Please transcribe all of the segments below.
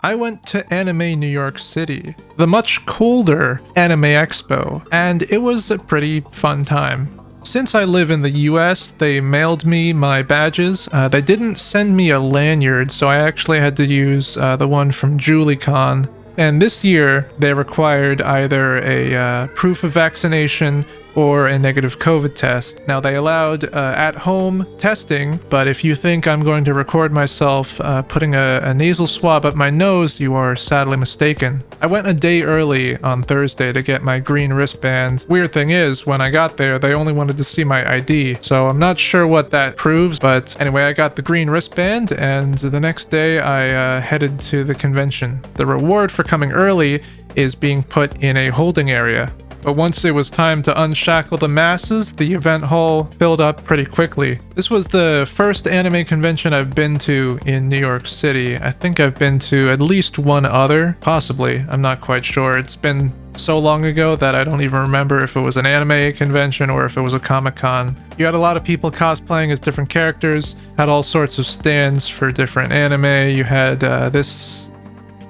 I went to Anime New York City, the much colder Anime Expo, and it was a pretty fun time. Since I live in the US, they mailed me my badges. They didn't send me a lanyard, so I actually had to use the one from JulieCon. And this year, they required either a proof of vaccination or a negative COVID test. Now, they allowed at-home testing, but if you think I'm going to record myself putting a nasal swab up my nose, you are sadly mistaken. I went a day early on Thursday to get my green wristbands. Weird thing is, when I got there, they only wanted to see my ID, so I'm not sure what that proves, but anyway, I got the green wristband, and the next day I headed to the convention. The reward for coming early is being put in a holding area. But once it was time to unshackle the masses, the event hall filled up pretty quickly. This was the first anime convention I've been to in New York City. I think I've been to at least one other, possibly. I'm not quite sure. It's been so long ago that I don't even remember if it was an anime convention or if it was a Comic-Con. You had a lot of people cosplaying as different characters, had all sorts of stands for different anime. You had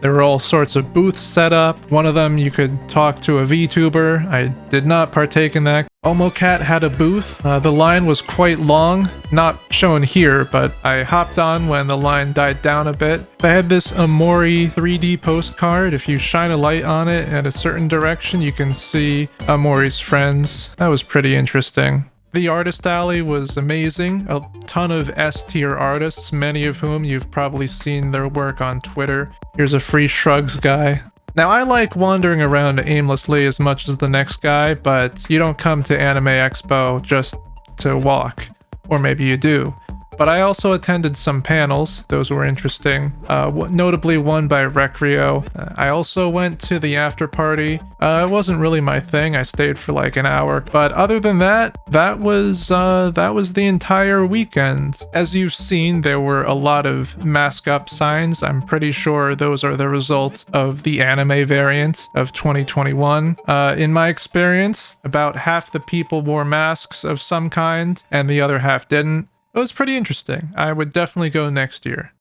there were all sorts of booths set up. One of them, you could talk to a VTuber. I did not partake in that. OMOCat had a booth. The line was quite long, not shown here, but I hopped on when the line died down a bit. They had this OMORI 3D postcard. If you shine a light on it in a certain direction, you can see OMORI's friends. That was pretty interesting. The artist alley was amazing. A ton of S-tier artists, many of whom you've probably seen their work on Twitter. Here's a free shrugs guy. Now, I like wandering around aimlessly as much as the next guy, but you don't come to Anime Expo just to walk. Or maybe you do. But I also attended some panels. Those were interesting. Notably one by Recreo. I also went to the after party. It wasn't really my thing. I stayed for like an hour. But other than that, that was the entire weekend. As you've seen, there were a lot of mask up signs. I'm pretty sure those are the result of the anime variant of 2021. In my experience, about half the people wore masks of some kind, and the other half didn't. It was pretty interesting. I would definitely go next year.